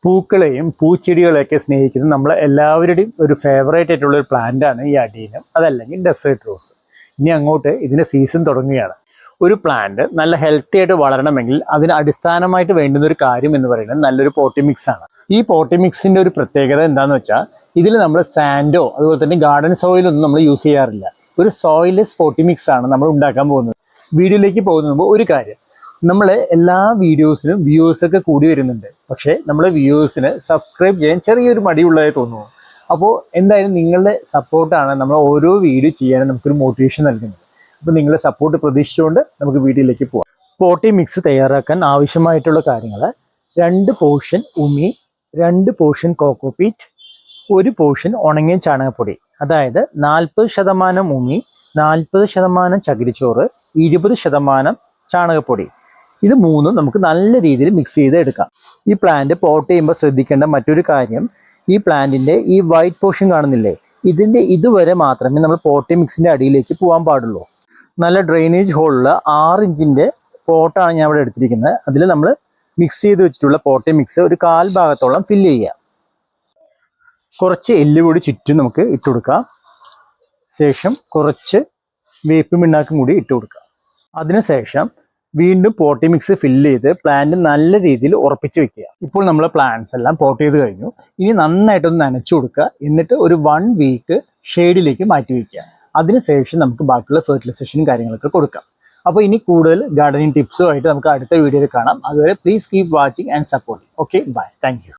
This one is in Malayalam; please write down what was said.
പൂക്കളെയും പൂച്ചെടികളെയൊക്കെ സ്നേഹിക്കുന്ന നമ്മളെ എല്ലാവരുടെയും ഒരു ഫേവറേറ്റ് ആയിട്ടുള്ള ഒരു പ്ലാന്റ് ആണ് ഈ അഡീനം, അതല്ലെങ്കിൽ ഡെസേർട്ട് റോസ്. ഇനി അങ്ങോട്ട് ഇതിൻ്റെ സീസൺ തുടങ്ങുകയാണ്. ഒരു പ്ലാന്റ് നല്ല ഹെൽത്തി ആയിട്ട് വളരണമെങ്കിൽ അതിന് അടിസ്ഥാനമായിട്ട് വേണ്ടുന്ന ഒരു കാര്യം എന്ന് പറയുന്നത് നല്ലൊരു പോട്ടി മിക്സ് ആണ്. ഈ പോട്ടി മിക്സിൻ്റെ ഒരു പ്രത്യേകത എന്താണെന്ന് വെച്ചാൽ ഇതിൽ നമ്മൾ സാൻഡോ അതുപോലെ തന്നെ ഗാർഡൻ സോയിലൊന്നും നമ്മൾ യൂസ് ചെയ്യാറില്ല. ഒരു സോയിലെസ് പോട്ടി മിക്സ് ആണ് നമ്മൾ ഉണ്ടാക്കാൻ പോകുന്നത്. വീഡിയോയിലേക്ക് പോകുന്ന മുമ്പ് ഒരു കാര്യം, നമ്മൾ എല്ലാ വീഡിയോസിനും വ്യൂവേഴ്സൊക്കെ കൂടി വരുന്നുണ്ട്, പക്ഷേ നമ്മളെ വ്യൂവേഴ്സിന് സബ്സ്ക്രൈബ് ചെയ്യാൻ ചെറിയൊരു മടിയുള്ളതായി തോന്നുന്നു. അപ്പോൾ എന്തായാലും നിങ്ങളുടെ സപ്പോർട്ടാണ് നമ്മൾ ഓരോ വീഡിയോ ചെയ്യാനും നമുക്കൊരു മോട്ടിവേഷൻ നൽകുന്നത്. അപ്പോൾ നിങ്ങളുടെ സപ്പോർട്ട് പ്രതീക്ഷിച്ചുകൊണ്ട് നമുക്ക് വീഡിയോയിലേക്ക് പോകാം. പോട്ടി മിക്സ് തയ്യാറാക്കാൻ ആവശ്യമായിട്ടുള്ള കാര്യങ്ങൾ: 2 പോർഷൻ ഉമി, 2 പോർഷൻ കോക്കോപീറ്റ്, 1 പോർഷൻ ഉണങ്ങിയ ചാണകപ്പൊടി. അതായത് 40% ഉമി, 40% ചകിരിച്ചോറ്, 20% ചാണകപ്പൊടി. ഇത് മൂന്നും നമുക്ക് നല്ല രീതിയിൽ മിക്സ് ചെയ്ത് എടുക്കാം. ഈ പ്ലാന്റ് പോട്ട് ചെയ്യുമ്പോൾ ശ്രദ്ധിക്കേണ്ട മറ്റൊരു കാര്യം, ഈ പ്ലാന്റിൻ്റെ ഈ വൈറ്റ് പോർഷൻ കാണുന്നില്ലേ, ഇതിൻ്റെ ഇതുവരെ മാത്രമേ നമ്മൾ പോട്ടി മിക്സിൻ്റെ അടിയിലേക്ക് പോകാൻ പാടുള്ളൂ. നല്ല ഡ്രെയിനേജ് ഹോളിൽ 6 ഇഞ്ചിൻ്റെ പോട്ടാണ് ഞാൻ ഇവിടെ എടുത്തിരിക്കുന്നത്. അതിൽ നമ്മൾ മിക്സ് ചെയ്ത് വെച്ചിട്ടുള്ള പോട്ടി മിക്സ് ഒരു 1/4 ഭാഗത്തോളം ഫില്ല് ചെയ്യുക. കുറച്ച് എല്ലുപൊടി ചുറ്റും നമുക്ക് ഇട്ട് കൊടുക്കാം. ശേഷം കുറച്ച് വേപ്പ് പിണ്ണാക്കും കൂടി ഇട്ട് കൊടുക്കാം. അതിനുശേഷം വീണ്ടും പോട്ടി മിക്സ് ഫില്ല് ചെയ്ത് പ്ലാന്റ് നല്ല രീതിയിൽ ഉറപ്പിച്ച് വെക്കുക. ഇപ്പോൾ നമ്മൾ പ്ലാന്റ്സ് എല്ലാം പോട്ട് ചെയ്ത് കഴിഞ്ഞു. ഇനി നന്നായിട്ടൊന്ന് നനച്ചു കൊടുക്കുക. എന്നിട്ട് ഒരു 1 വീക്ക് ഷെയ്ഡിലേക്ക് മാറ്റി വയ്ക്കുക. അതിനുശേഷം നമുക്ക് ബാക്കിയുള്ള ഫെർട്ടിലൈസേഷനും കാര്യങ്ങളൊക്കെ കൊടുക്കാം. അപ്പോൾ ഇനി കൂടുതൽ ഗാർഡനിങ് ടിപ്സുമായിട്ട് നമുക്ക് അടുത്ത വീഡിയോയിൽ കാണാം. അതുവരെ please keep watching and supporting. Okay, bye, thank U.